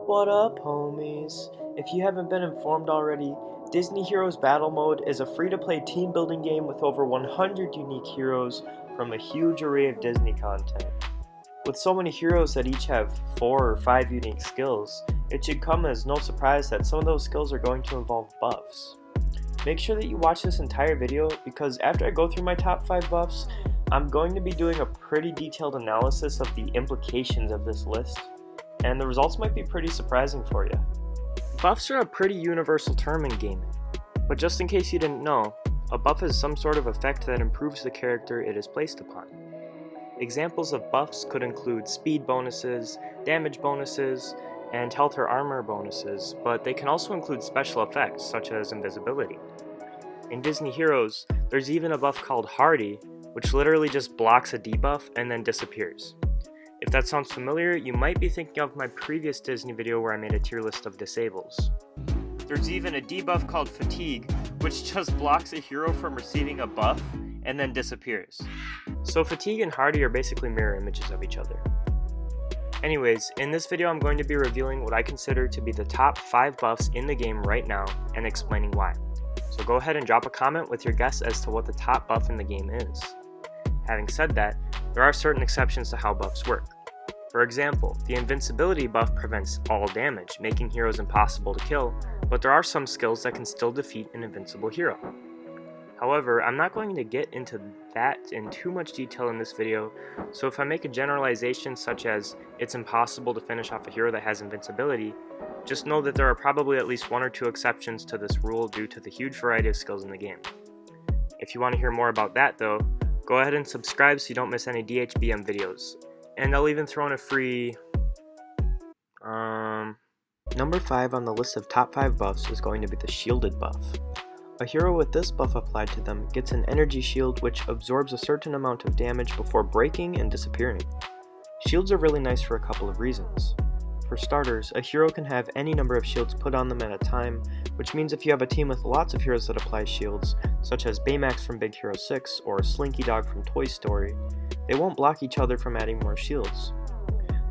What up, homies? If you haven't been informed already, Disney Heroes Battle Mode is a free-to-play team-building game with over 100 unique heroes from a huge array of Disney content. With so many heroes that each have 4 or 5 unique skills, it should come as no surprise that some of those skills are going to involve buffs. Make sure that you watch this entire video because after I go through my top 5 buffs, I'm going to be doing a pretty detailed analysis of the implications of this list, and the results might be pretty surprising for you. Buffs are a pretty universal term in gaming, but just in case you didn't know, a buff is some sort of effect that improves the character it is placed upon. Examples of buffs could include speed bonuses, damage bonuses, and health or armor bonuses, but they can also include special effects such as invisibility. In Disney Heroes, there's even a buff called Hardy, which literally just blocks a debuff and then disappears. If that sounds familiar, you might be thinking of my previous Disney video where I made a tier list of disables. There's even a debuff called Fatigue, which just blocks a hero from receiving a buff and then disappears. So Fatigue and Hardy are basically mirror images of each other. Anyways, in this video I'm going to be revealing what I consider to be the top 5 buffs in the game right now and explaining why. So go ahead and drop a comment with your guess as to what the top buff in the game is. Having said that, there are certain exceptions to how buffs work. For example, the invincibility buff prevents all damage, making heroes impossible to kill, but there are some skills that can still defeat an invincible hero. However, I'm not going to get into that in too much detail in this video, so if I make a generalization such as it's impossible to finish off a hero that has invincibility, just know that there are probably at least 1 or 2 exceptions to this rule due to the huge variety of skills in the game. If you want to hear more about that though, go ahead and subscribe so you don't miss any DHBM videos. And I'll even throw in a free... Number 5 on the list of top 5 buffs is going to be the shielded buff. A hero with this buff applied to them gets an energy shield which absorbs a certain amount of damage before breaking and disappearing. Shields are really nice for a couple of reasons. For starters, a hero can have any number of shields put on them at a time, which means if you have a team with lots of heroes that apply shields, such as Baymax from Big Hero 6 or Slinky Dog from Toy Story, they won't block each other from adding more shields.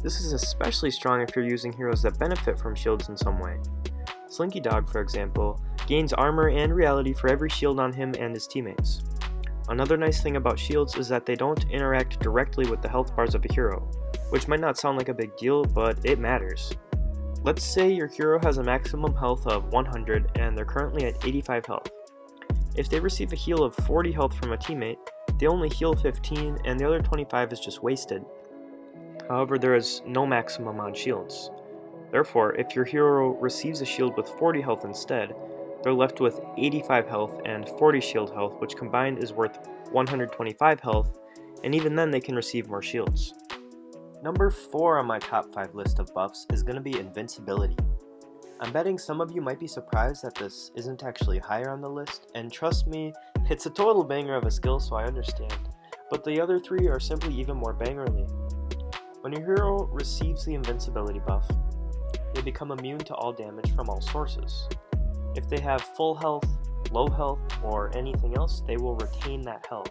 This is especially strong if you're using heroes that benefit from shields in some way. Slinky Dog, for example, gains armor and reality for every shield on him and his teammates. Another nice thing about shields is that they don't interact directly with the health bars of a hero, which might not sound like a big deal, but it matters. Let's say your hero has a maximum health of 100 and they're currently at 85 health. If they receive a heal of 40 health from a teammate, they only heal 15 and the other 25 is just wasted. However, there is no maximum on shields. Therefore, if your hero receives a shield with 40 health instead, they're left with 85 health and 40 shield health, which combined is worth 125 health, and even then they can receive more shields. Number 4 on my top 5 list of buffs is going to be invincibility. I'm betting some of you might be surprised that this isn't actually higher on the list, and trust me, it's a total banger of a skill, so I understand. But the other 3 are simply even more bangerly. When your hero receives the invincibility buff, they become immune to all damage from all sources. If they have full health, low health, or anything else, they will retain that health.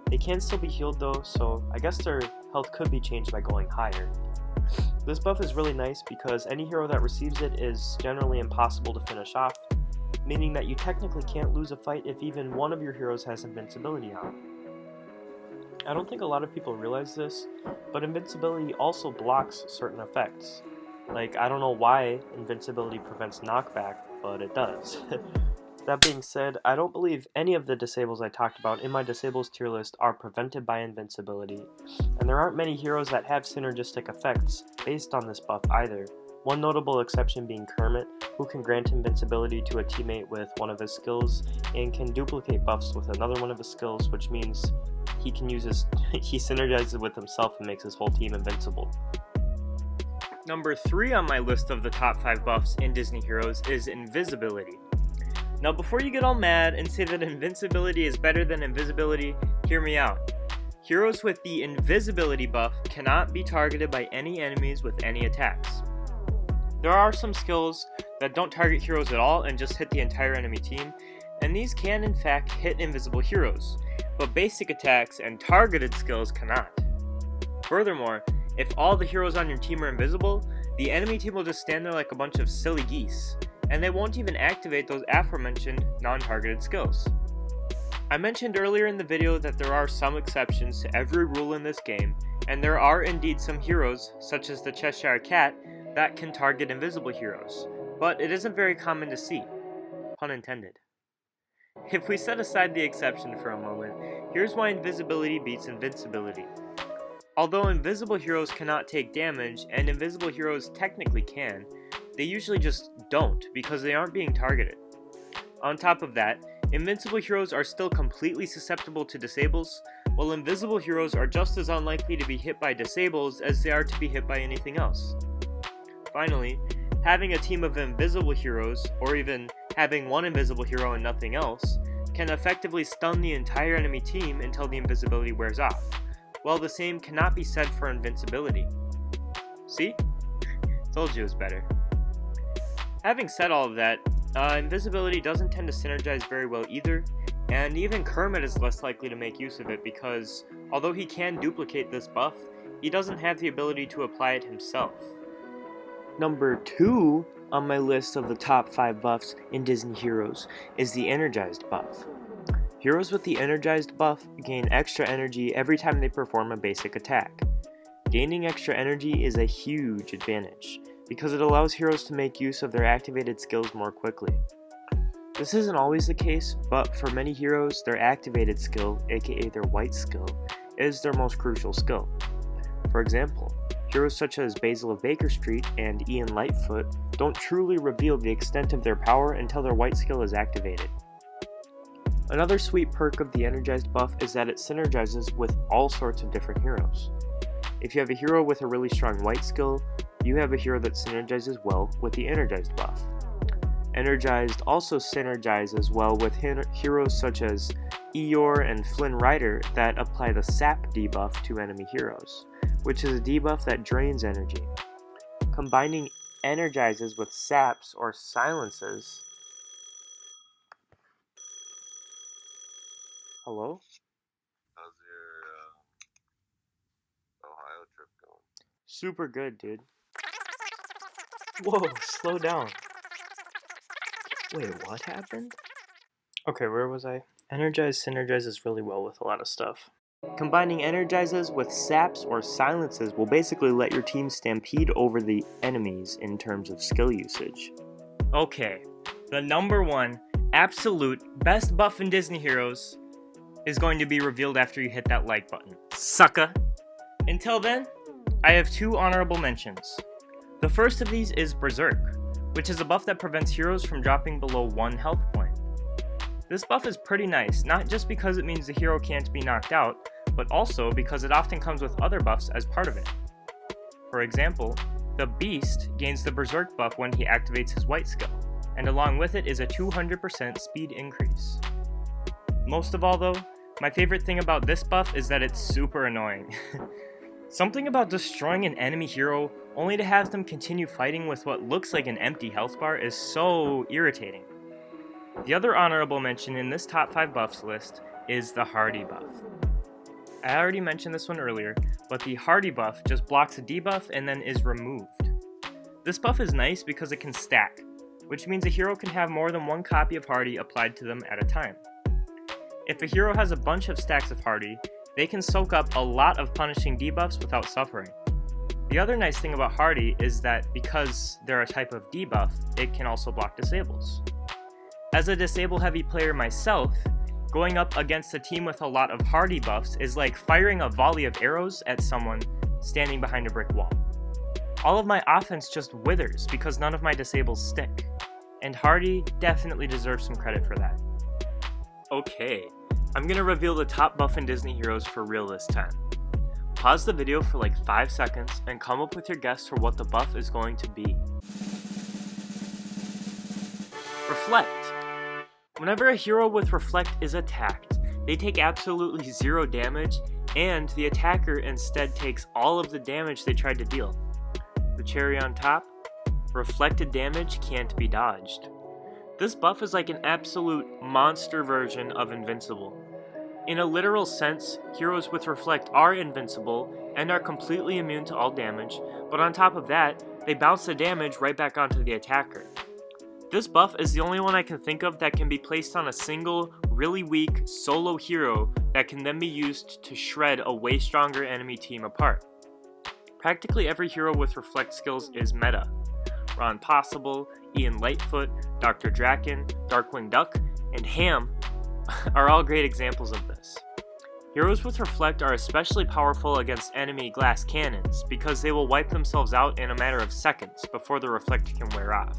They can still be healed though, so I guess their health could be changed by going higher. This buff is really nice because any hero that receives it is generally impossible to finish off, meaning that you technically can't lose a fight if even one of your heroes has invincibility on. I don't think a lot of people realize this, but invincibility also blocks certain effects. Like, I don't know why invincibility prevents knockback, but it does. That being said, I don't believe any of the disables I talked about in my disables tier list are prevented by invincibility, and there aren't many heroes that have synergistic effects based on this buff either. One notable exception being Kermit, who can grant invincibility to a teammate with one of his skills, and can duplicate buffs with another one of his skills, which means he synergizes with himself and makes his whole team invincible. Number 3 on my list of the top 5 buffs in Disney Heroes is invisibility. Now before you get all mad and say that invincibility is better than invisibility, hear me out. Heroes with the invisibility buff cannot be targeted by any enemies with any attacks. There are some skills that don't target heroes at all and just hit the entire enemy team, and these can in fact hit invisible heroes, but basic attacks and targeted skills cannot. Furthermore, If all the heroes on your team are invisible, the enemy team will just stand there like a bunch of silly geese, and they won't even activate those aforementioned non-targeted skills. I mentioned earlier in the video that there are some exceptions to every rule in this game, and there are indeed some heroes, such as the Cheshire Cat, that can target invisible heroes, but it isn't very common to see. Pun intended. If we set aside the exception for a moment, here's why invisibility beats invincibility. Although invisible heroes cannot take damage, and invisible heroes technically can, they usually just don't because they aren't being targeted. On top of that, invincible heroes are still completely susceptible to disables, while invisible heroes are just as unlikely to be hit by disables as they are to be hit by anything else. Finally, having a team of invisible heroes, or even having one invisible hero and nothing else, can effectively stun the entire enemy team until the invisibility wears off, while the same cannot be said for invincibility. See? Told you it was better. Having said all of that, invisibility doesn't tend to synergize very well either, and even Kermit is less likely to make use of it because, although he can duplicate this buff, he doesn't have the ability to apply it himself. Number 2 on my list of the top 5 buffs in Disney heroes is the Energized buff. Heroes with the Energized buff gain extra energy every time they perform a basic attack. Gaining extra energy is a huge advantage, because it allows heroes to make use of their activated skills more quickly. This isn't always the case, but for many heroes, their activated skill, aka their white skill, is their most crucial skill. For example, heroes such as Basil of Baker Street and Ian Lightfoot don't truly reveal the extent of their power until their white skill is activated. Another sweet perk of the Energized buff is that it synergizes with all sorts of different heroes. If you have a hero with a really strong white skill, you have a hero that synergizes well with the Energized buff. Energized also synergizes well with heroes such as Eeyore and Flynn Rider that apply the Sap debuff to enemy heroes, which is a debuff that drains energy. Combining Energizes with Saps or Silences... Hello? How's your Ohio trip going? Super good, dude. Whoa, slow down. Wait, what happened? Okay, where was I? Energize synergizes really well with a lot of stuff. Combining Energizes with Saps or Silences will basically let your team stampede over the enemies in terms of skill usage. Okay, the number 1 absolute best buff in Disney Heroes is going to be revealed after you hit that like button. Sucka! Until then, I have 2 honorable mentions. The first of these is Berserk, which is a buff that prevents heroes from dropping below 1 health point. This buff is pretty nice, not just because it means the hero can't be knocked out, but also because it often comes with other buffs as part of it. For example, the Beast gains the Berserk buff when he activates his white skill, and along with it is a 200% speed increase. Most of all though, my favorite thing about this buff is that it's super annoying. Something about destroying an enemy hero only to have them continue fighting with what looks like an empty health bar is so irritating. The other honorable mention in this top 5 buffs list is the Hardy buff. I already mentioned this one earlier, but the Hardy buff just blocks a debuff and then is removed. This buff is nice because it can stack, which means a hero can have more than 1 copy of Hardy applied to them at a time. If a hero has a bunch of stacks of Hardy, they can soak up a lot of punishing debuffs without suffering. The other nice thing about Hardy is that because they're a type of debuff, it can also block disables. As a disable-heavy player myself, going up against a team with a lot of Hardy buffs is like firing a volley of arrows at someone standing behind a brick wall. All of my offense just withers because none of my disables stick, and Hardy definitely deserves some credit for that. Okay, I'm gonna reveal the top buff in Disney Heroes for real this time. Pause the video for like 5 seconds and come up with your guess for what the buff is going to be. Reflect. Whenever a hero with Reflect is attacked, they take absolutely 0 damage, and the attacker instead takes all of the damage they tried to deal. The cherry on top? Reflected damage can't be dodged. This buff is like an absolute monster version of Invincible. In a literal sense, heroes with Reflect are invincible, and are completely immune to all damage, but on top of that, they bounce the damage right back onto the attacker. This buff is the only one I can think of that can be placed on a single, really weak, solo hero that can then be used to shred a way stronger enemy team apart. Practically every hero with Reflect skills is meta. Ron Possible, Ian Lightfoot, Dr. Draken, Darkwing Duck, and Ham are all great examples of this. Heroes with Reflect are especially powerful against enemy glass cannons because they will wipe themselves out in a matter of seconds before the Reflect can wear off.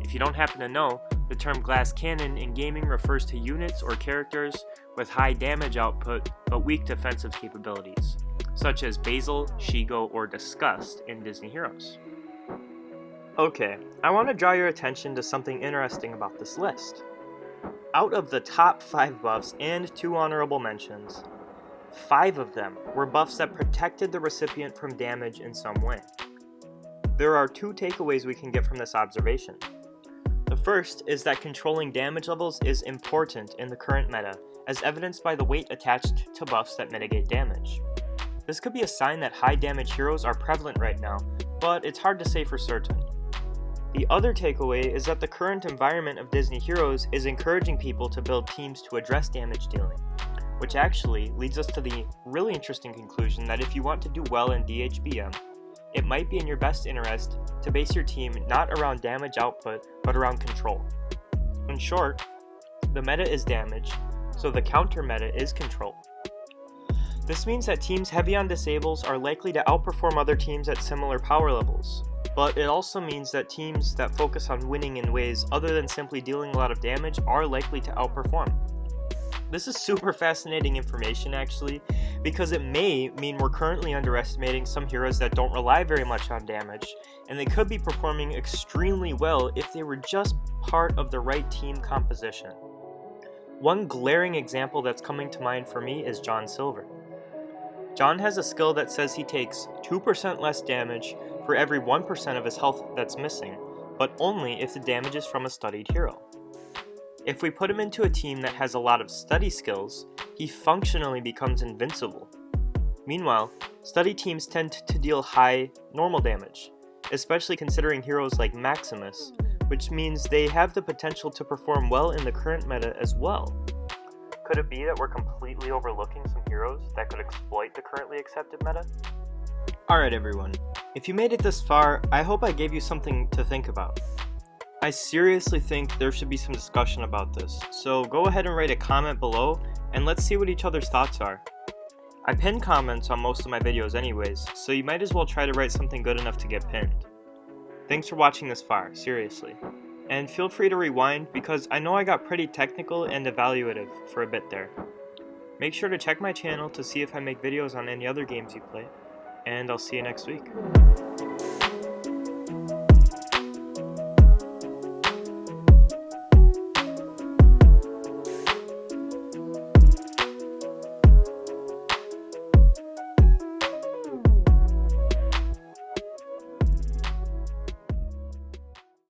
If you don't happen to know, the term glass cannon in gaming refers to units or characters with high damage output but weak defensive capabilities, such as Basil, Shigo, or Disgust in Disney Heroes. Okay, I want to draw your attention to something interesting about this list. Out of the top 5 buffs and 2 honorable mentions, 5 of them were buffs that protected the recipient from damage in some way. There are 2 takeaways we can get from this observation. The first is that controlling damage levels is important in the current meta, as evidenced by the weight attached to buffs that mitigate damage. This could be a sign that high damage heroes are prevalent right now, but it's hard to say for certain. The other takeaway is that the current environment of Disney Heroes is encouraging people to build teams to address damage dealing, which actually leads us to the really interesting conclusion that if you want to do well in DHBM, it might be in your best interest to base your team not around damage output, but around control. In short, the meta is damage, so the counter meta is control. This means that teams heavy on disables are likely to outperform other teams at similar power levels, but it also means that teams that focus on winning in ways other than simply dealing a lot of damage are likely to outperform. This is super fascinating information actually, because it may mean we're currently underestimating some heroes that don't rely very much on damage, and they could be performing extremely well if they were just part of the right team composition. One glaring example that's coming to mind for me is John Silver. John has a skill that says he takes 2% less damage for every 1% of his health that's missing, but only if the damage is from a studied hero. If we put him into a team that has a lot of study skills, he functionally becomes invincible. Meanwhile, study teams tend to deal high normal damage, especially considering heroes like Maximus, which means they have the potential to perform well in the current meta as well. Could it be that we're completely overlooking some heroes that could exploit the currently accepted meta? Alright everyone, if you made it this far, I hope I gave you something to think about. I seriously think there should be some discussion about this, so go ahead and write a comment below, and let's see what each other's thoughts are. I pin comments on most of my videos anyways, so you might as well try to write something good enough to get pinned. Thanks for watching this far, seriously. And feel free to rewind, because I know I got pretty technical and evaluative for a bit there. Make sure to check my channel to see if I make videos on any other games you play, and I'll see you next week.